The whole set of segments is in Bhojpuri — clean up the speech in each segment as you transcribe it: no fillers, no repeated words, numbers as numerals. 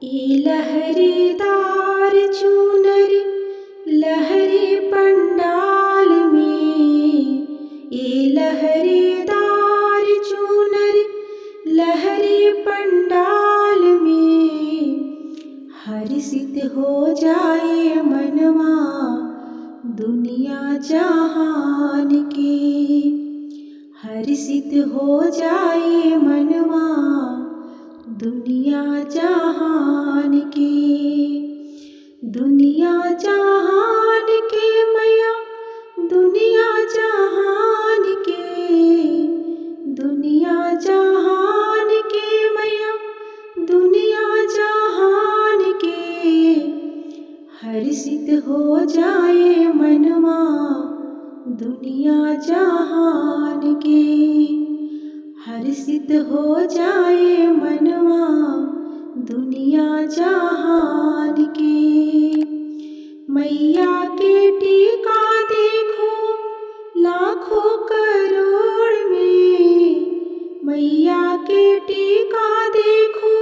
ई लहरीदार चूनर लहरी पंडाल में, ई लहरीदार चूनर लहरी पंडाल में, हर्षित हो जाए मनवा दुनिया जहान के, हर्षित हो जाए मनवा दुनिया जहान के, दुनिया जहान के मैया, दुनिया जहान के, दुनिया जहान के मैया, दुनिया जहान के, हर्षित हो जाए मनवा दुनिया जहान के, हर्षित हो जाए मनवा दुनिया जहान के। मैया के टीका देखो लाखों करोड़ में, मैया के टीका देखो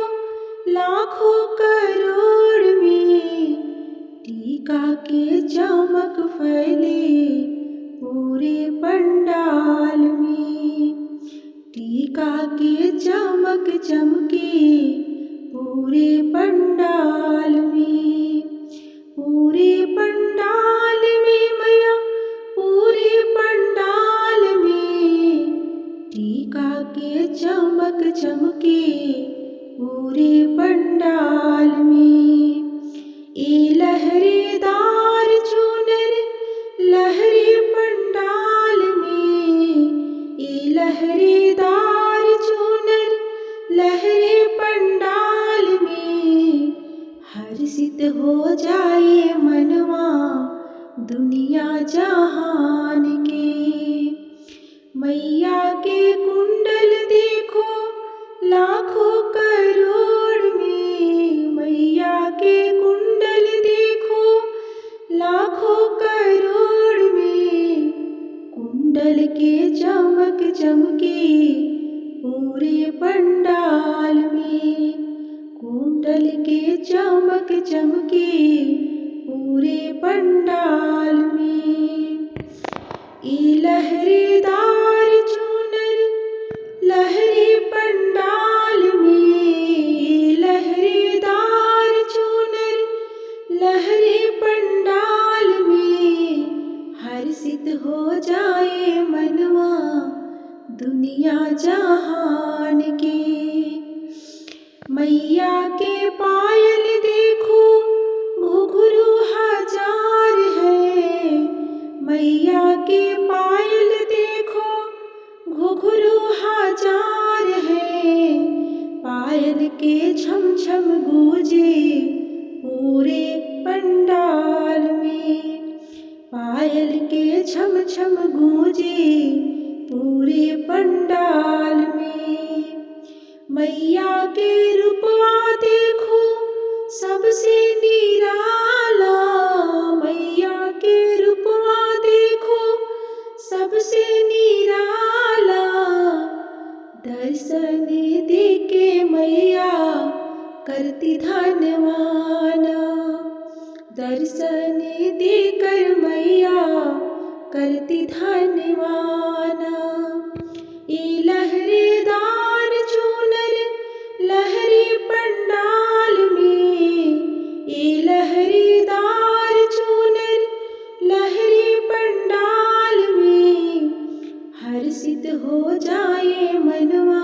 लाखों करोड़ में, टीका के चमक फैले पूरे पंडाल में, टीका के चमक चमके पूरे पंडाल में, पूरे पंडाल में मैया, पूरे पंडाल में, टीका के चमक चमके पूरे पंडाल में। ए लहरीदार चूनर लहरी पंडाल में, ए लहरीदार चूनर लहरी पंडाल में, हर्षित हो जाए मनवा दुनिया जहान के। मैया के कुंडल देखो लाखों करोड़ में, मैया के कुंडल देखो लाखों करोड़ में, कुंडल के चमक चमके पूरे पंडाल में, कुंडल के चमक चमके पूरे पंडाल में। ई लहरीदार चूनर लहरी पंडाल में, ई लहरीदार चूनर लहरी पंडाल में, हर्षित हो जाए मनवा दुनिया जहान के। मैया के पायल देखो घुंघरू हजार है, मैया के पायल देखो घुंघरू हजार है, पायल के छम छम गूंजे पूरे पंडाल में, पायल के छम छम गूंजे पूरे पंडाल में। मैया के रूपवा देखो सबसे निराला, मैया के रूपवा देखो सबसे निराला, दर्शन देके मैया करती धनवाना, दर्शन देकर मैया करती धनवाना। ई लहरीदार चूनर लहरी पंडाल में, ई लहरीदार चूनर लहरी पंडाल में, हर्षित हो जाए मनवा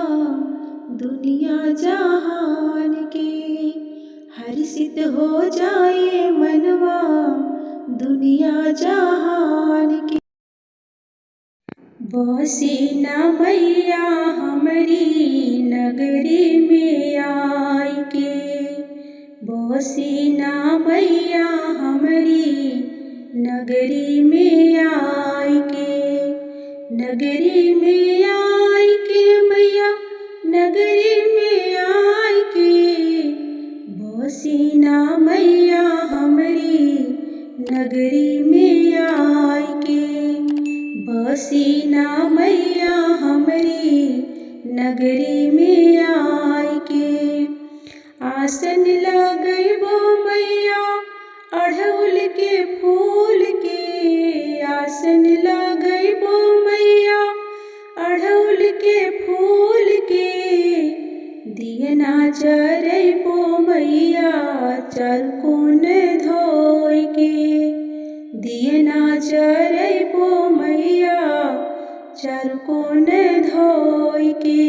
दुनिया जहान के, हर्षित हो जाए मनवा दुनिया जहान के। बसे ना मैया हमरी नगरी में आई के, बसे ना मैया हमरी नगरी में आई के, नगरी में आई के मैया, नगरी में आई के, बसे ना मैया हमरी नगरी में आई के, बसे ना मैया हमरी नगरी में आई के। आसन लगैबो मैया अड़हुल के फूल के, आसन लगैबो मैया अड़हुल के फूल के, दियना जरैबो मैया चारकोन धोइ के, दियना जरैबो मैया चारकोन धोइ के।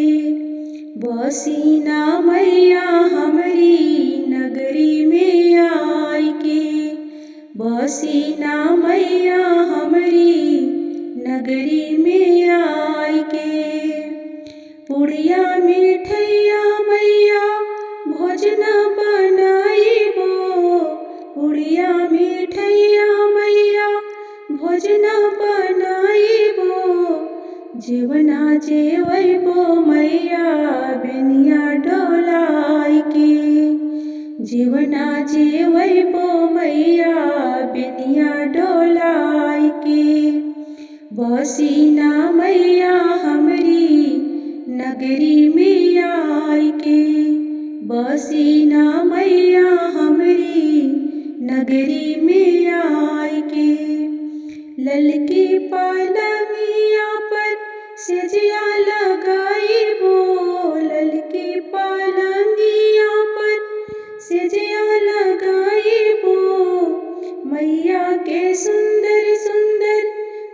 बसीना मैया हमरी नगरी में आई के, बसीना मैया हमरी नगरी में आई के। पुड़िया मिठैया मैया भोजन बनाइबो, पुड़िया मिठैया मैया भोजन बनाइबो, जीवना जेवैबो मैया बेनिया डोलाई के, जीवना जेवैबो मैया बेनिया डोलाई के। बसीना मैया हमरी नगरी में आई के, बसीना मैया हमरी नगरी में आई के। ललकी पलंगिया पर सेजिया लगाइबो, ललकी पलंगिया पर सेजिया लगाइबो, मैया के सुंदर सुंदर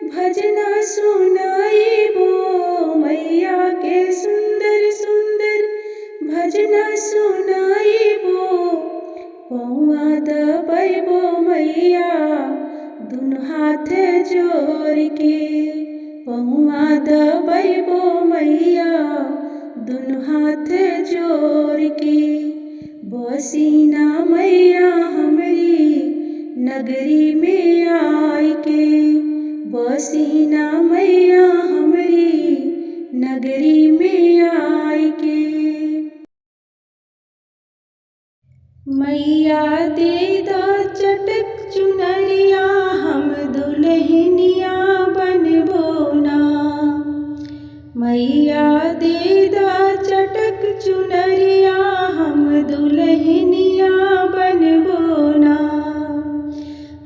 भजना सुनाइबो, मैया के सुंदर सुंदर भजना सुनाइबो। पौआ दबैबो मैया दुनु हाथ जोड़ के, पौआ दबैबो मैया दुनु हाथ जोड़ के। बसीना मैया हमरी नगरी में आई के, बसीना मैया हमरी नगरी में आई के। मैया दे दा चटक चुनरिया हम दुल्हनिया बनबो ना, मैया दे दा चटक चुनरिया हम दुल्हनिया बनबो ना,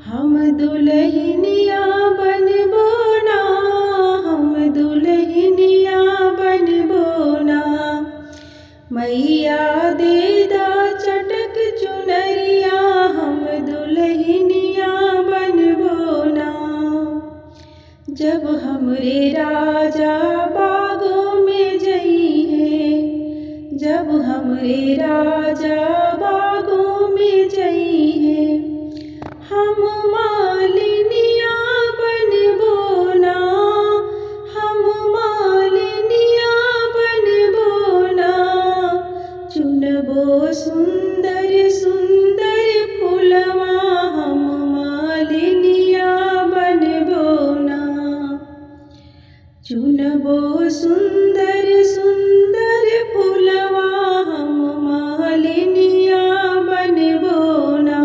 हम दुल्हनिया बनबो ना, हम दुल्हनिया बनबो ना। मैया दे दा चटक चुनरिया हम दुल्हनिया बनबो ना। जब हमरे राजा बागों में जई है, जब हमरे राजा बागों में जई है, हम मालिनिया बनबो ना, हम मालिनिया बनबो ना। चुनबो सुंदर सुंदर फुलवा हम मालिनिया बनबो ना, चुनबो सुंदर सुंदर फुलवा हम मालिनिया बनबो ना।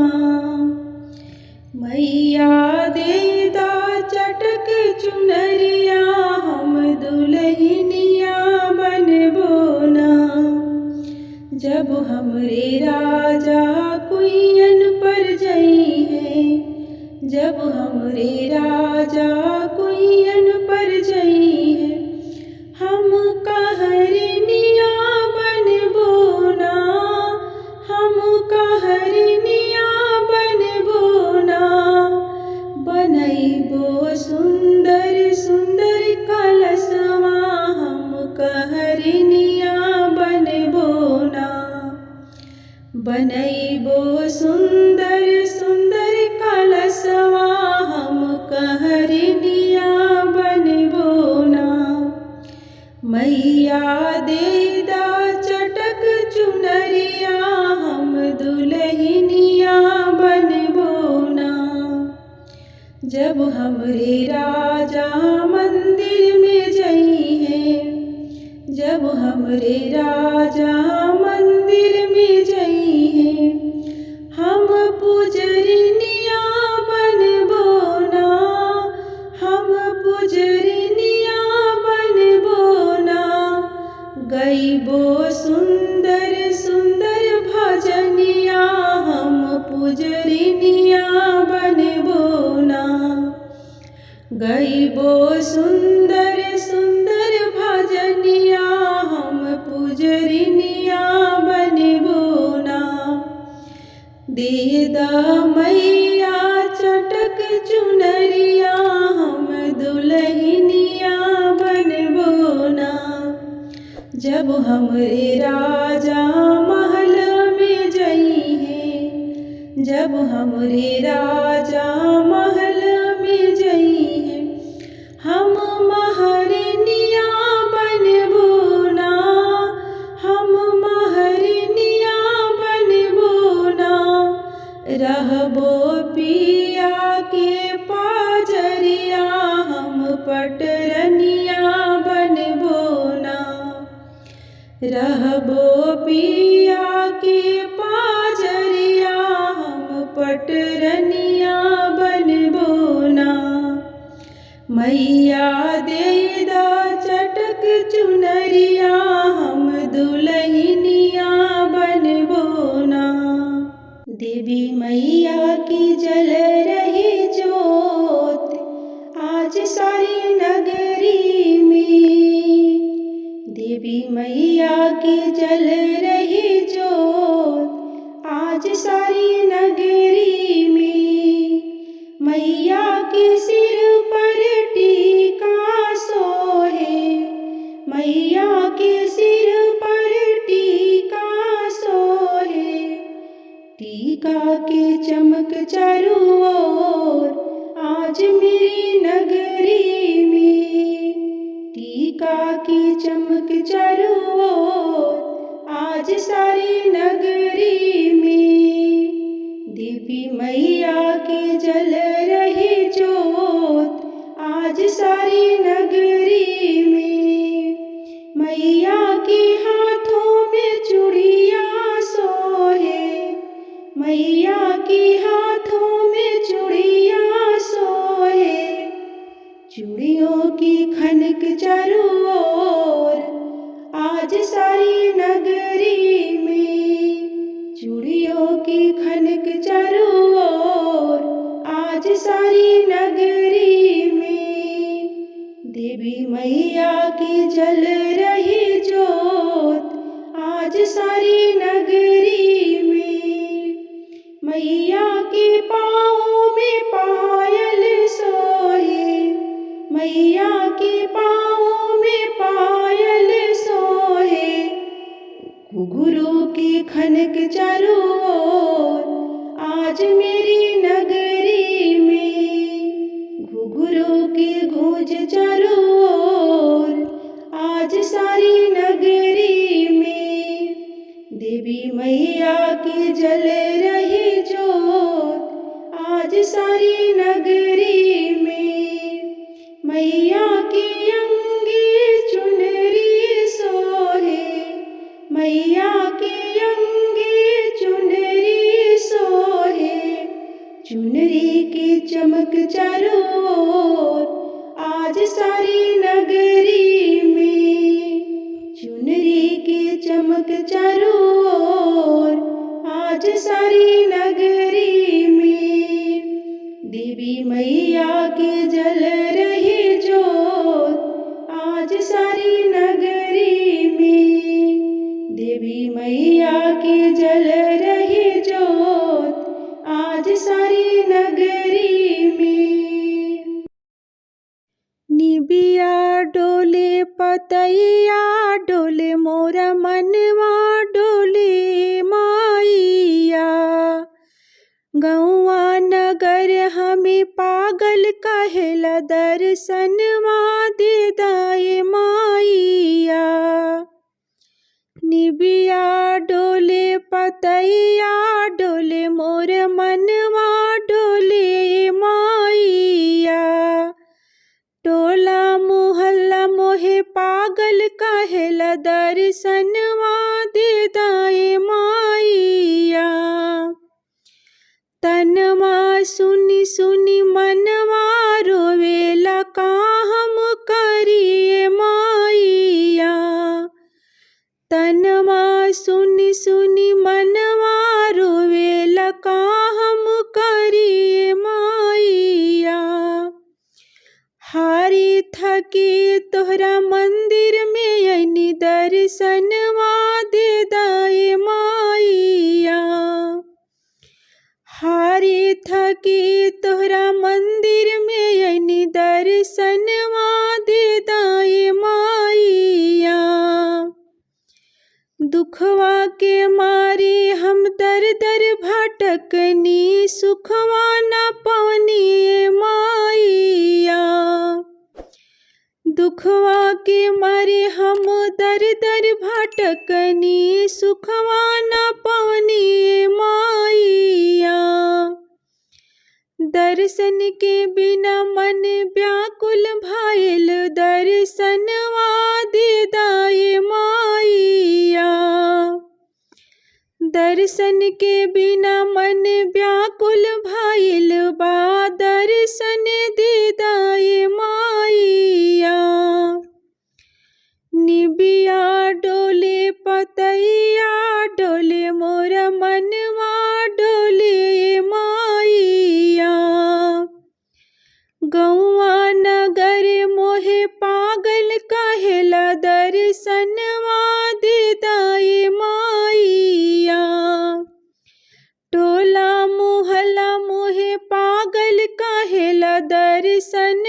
मैया दे दा चटक चुनरिया हम दुल्हनिया बनबो ना। जब हमरे राजा कुइयन पर जई है, जब हमरे राजा कुइयन पर जई है, हम कहरनिया बनबो ना, हम कहरनिया बनबो ना। बनैबो सुंदर सुंदर कलशवा हम कहरनिया बनबो ना, बनैबो सुंदर सुंदर कलशवा हम कहरनिया बनबो ना। मैया दे दा चटक चुनरिया हम दुल्हनिया बनबो ना। जब हमरे राजा मंदिर में जई है, जब हमरे राजा मंदिर में जई है, हम पुजरनिया बनबो ना, हम पुजरनिया बनबो ना। गईबो सुंदर सुंदर भजन गईबो सुंदर सुंदर भजनिया हम पुजरिनिया बनबो ना। देदा मैया चटक चुनरिया हम दुल्हनिया बनबो ना। जब हमरे राजा महल में जई हैं, जब हमरे राजा महल में जई हैं, हम महरनिया बनबो ना, हम महरनिया बनबो ना। रहबो पिया के पाजरिया हम पटरनिया बनबो ना। रहबो पिया के पाजरिया हम पटरनिया बनबो ना। मैया देदा चटक चुनरिया हम दुल्हनिया बनबो ना। देवी मैया की जल रही जोत आज सारी नगरी में। देवी मैया की जल रही जोत आज सारी नगरी में। मैया के सिर पर टीका सोहे, मैया के सिर पर टीका सोहे। टीका के चमक चारों ओर आज मेरी नगरी में। टीका की चमक चारों ओर आज सारी नगरी में। देवी मैया की जल रही जोत आज सारी नगरी में। मैया के हाथों में चूड़िया सोहे, मैया के हाथों में चूड़िया सोहे। चूड़ियों की खनक चारों ओर आज सारी नगरी में। चूड़ियों की खनक चारों ओर आज सारी नगरी में। देवी मैया की जल रही जोत आज सारी नगरी में। मैया के पाँव में पायल सोहे, मैया के पाँव में पायल सोहे। घुघरू की खनक चारों ओर आज मेरी नगरी में। घुघरू की गूंज चारों ओर आज सारी नगरी में। देवी मैया की जल रही जोत आज सारी नगरी में। मैया की अंगी चुनरी सोहे, मैया की अंगी चुनरी सोहे। चुनरी की चमक चारों ओर आज सारी नगरी में। चुनरी की चमक चारों ओर आज सारी नगरी में। देवी मैया की जल रही जोत आज सारी नगरी में। देवी मैया की जल रही जोत आज सारी नगरी में। निबिया डोले पतैया डोले मोरा मनवा डोले माइया। गौआ नगर हमें पागल कहेला दर्शनवा दे दाए माइया। निबिया डोले पतैया डोले मोर मनवा डोले माइया। टोला मोहल्ला मोहे पागल कहेला दर्शनवा दे दाए माइया। तनवा सुनी सुनी मनवा रोवेला का हम करिए माइया। तनवा सुनी सुनी मनवा रोवेला का हम करिए माइया। की तोहरा मंदिर में यनी दर्शनवा दे दाए माइया। दुखवा के मारे हम दर दर भटकनी सुखवा न पवनी माइया। दुखवा के मारे हम दर दर भटकनी सुखवा न पवनी माइया। दर्शन के बिना मन व्याकुल भइल दर्शनवा दे दाए माइया। दर्शन के बिना मन व्याकुल भइल बा दर्शन दे दाए माइया। निबिया डोले पतैया डोले मोर मनवा डोले माइया। गौआ नगर मोहे पागल कहेला दर्शनवा दे दाए माइया। टोला मोहल्ला मोहे पागल कहेला दर्शन